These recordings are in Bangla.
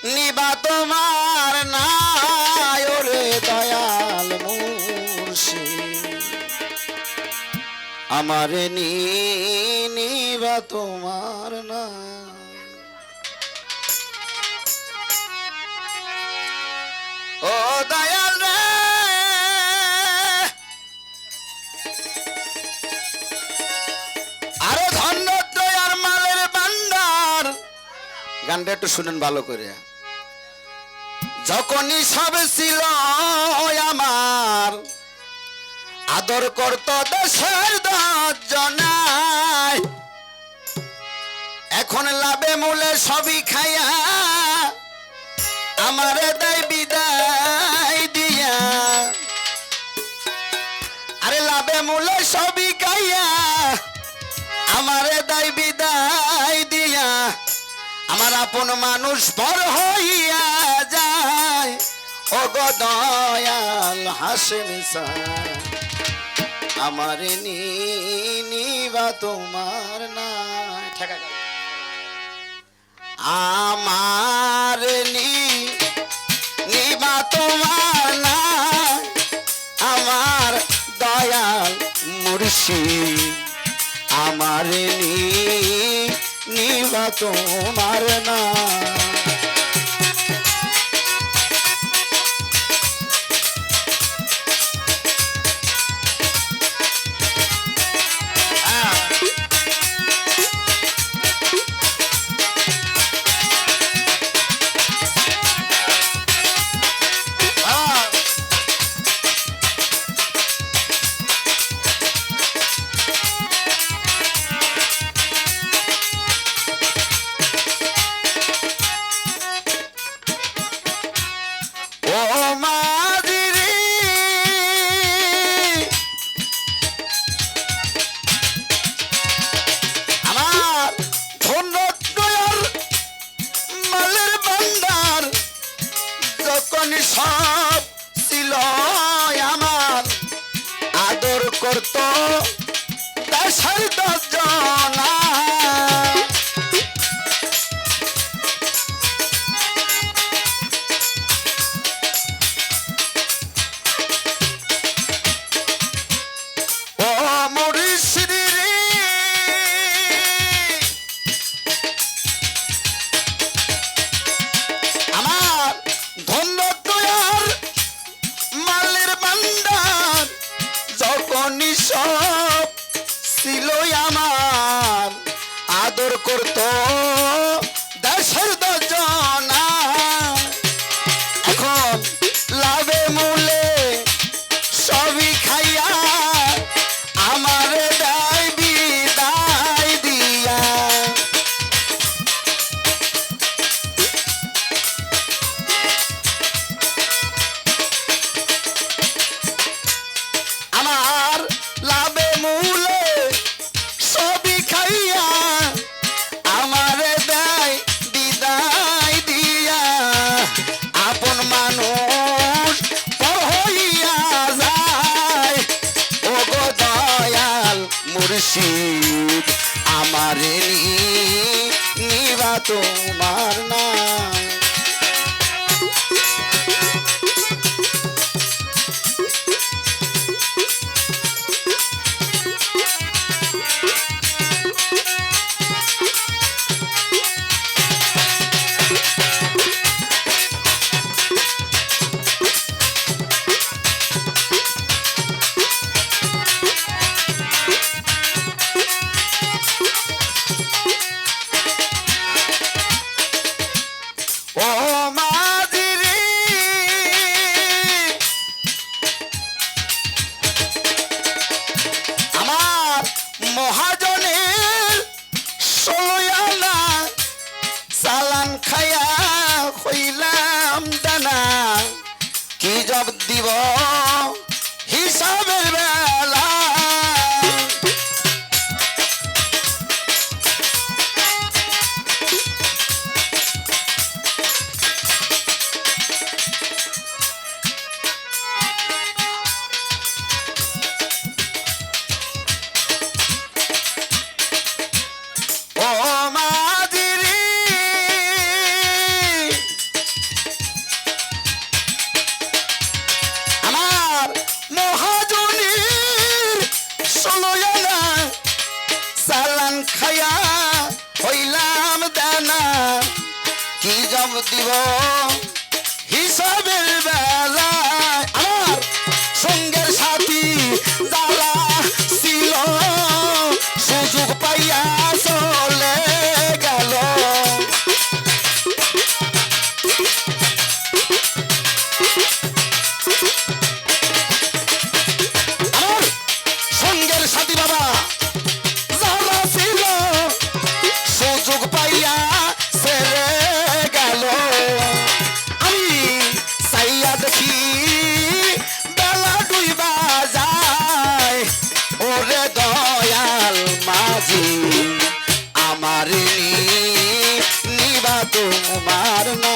নিবা তোমার নাই ওরে দয়াল মুর্শিদ আমারে নিবা তোমার না ও দয়াল রে আরো ধন্য দয়ার মালের ভান্ডার গানটা একটু শুনেন ভালো করে যখনই সব ছিল আমার আদর করত দেশের দশজনায় এখন লাভে মূলে সবই খাইয়া আমারে দেয় বিদায় দিয়া আরে লাভে মূলে সবই খাইয়া আমারে দেয় বিদায় দিয়া আমার আপন মানুষ পর হইয়া যায় ও গো দয়াল হাসেম আমার নিবা তোমার না আমার নিবা তোমার না আমার দয়াল মুর্শিদ আমার নিবা তোমার না সব ছিল আমার আদর করত দেশের দশজনা ও মুর্শিদ রে আমার ধন্য সব ছিল আমার আদর করত দেশের দশজনা এখন লাভে মূলে সবই খাইয়া আমার দায় বিদায় দিয়া আমার লাভে মূলে সবই খাইয়া আমারে দেয় বিদায় দিয়া আপন মানুষ পর হইয়া যায় ও গো দয়াল মুর্শিদ আমারে নিবা তোমার না মহাজনের ষোলয়ানা চালান খায়া হইলাম দানা কি জব দিব হিসাবের বেলা জবাব দিব হিসাবের বেলায় আমার সঙ্গের সাথী যারা ছিল সুযোগ পাইয়া চলে গেল আমার সঙ্গের সাথী বাবা যারা ছিল সুযোগ পাইয়া ছেড়ে গেল আমি চাইয়া দেখি বেলা ডুইবা যায় ওরে দয়াল মাঝি আমার নিবা তোমার না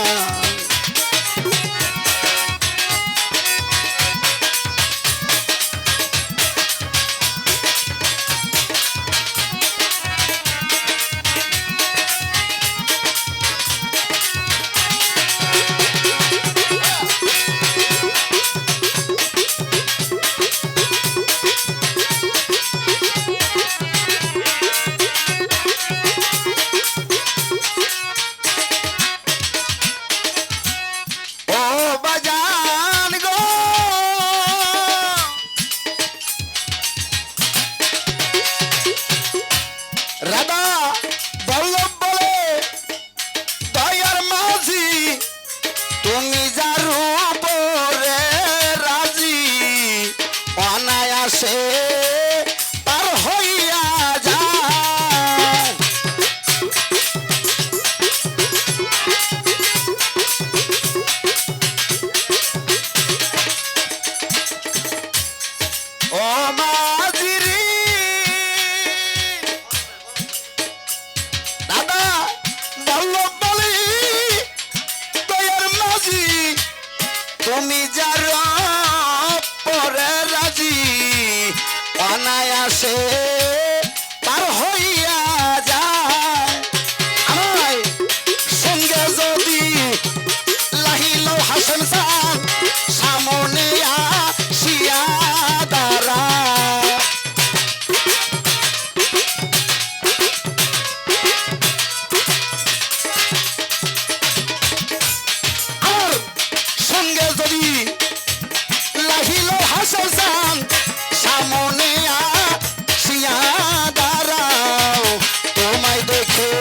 রাধা বল্লভ বলে দয়ার মাঝি তুমি যার উপরে রাজি অনায়াসে পার হইয়া যায় ও মাঝিরি দাদা বল্লভ বলি দয়ার মাঝি তুমি যার পরে রাজি অনায়াসে পার হইয়া যায় আমায় সঙ্গে যদি লাহিল হাসন সান সামনে আসিয়া দাঁড়া সঙ্গে যদি লাহিল হাসান সামনে আসিয়া দাঁড়াও তোমায় দেখে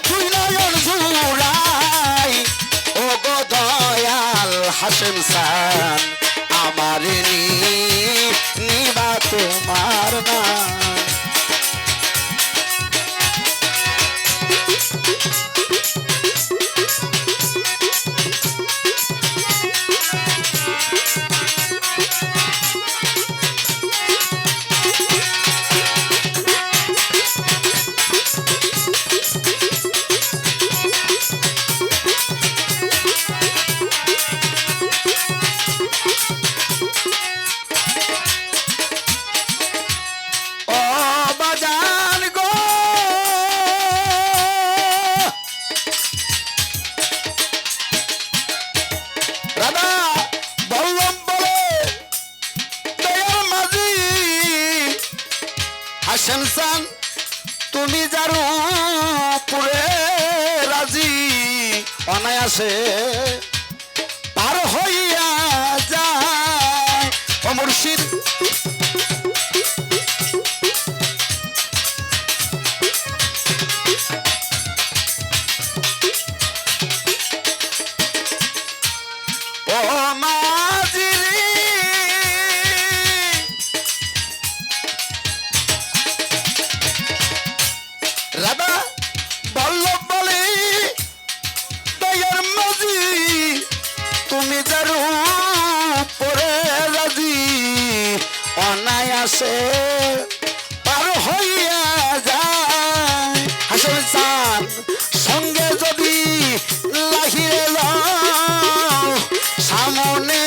দুই নয়ন জুড়াই ও গো দয়াল হাসেম সান আমার নিবা তোমার না রাধা বল্লভ বলে দয়ার মাঝি হাসেম সান তুমি যার উপরে রাজি অনায়াসে পার হইয়া যায় ও মুর্শিদ ও মাঝিরি রাধা বল্লভ বলে দয়ার মাঝি তুমি যার উপরে রাজি অনায়াসে পার হইয়া যায় হাসেম সান সঙ্গে যদি লাহিয়ে সামনে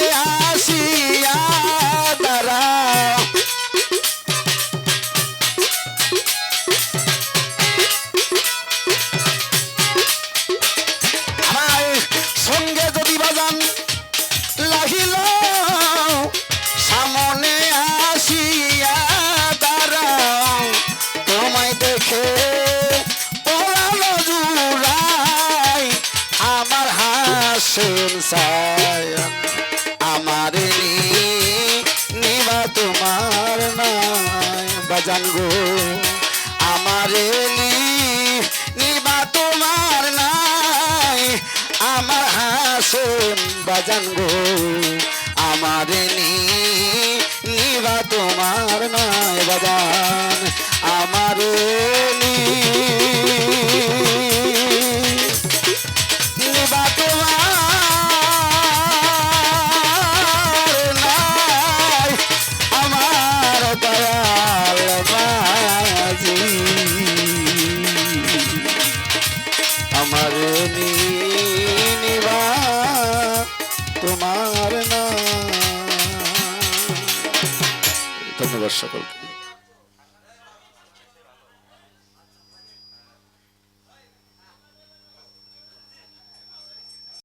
আসিয়া দাঁড়া আমার সঙ্গে যদি বাজান লাগিল সামনে আসিয়া দাঁড়া তোমায় দেখে পড়ালো বাজান গো আমারে নিবা তোমার নাই আমার হাসন বাজান গো আমারে নিবা তোমার নাই বাজান আমারে নিবা তোমার নাই আমার দয়াল মাঝি আমারে নিবা তোমার না। ধন্যবাদ সকলকে।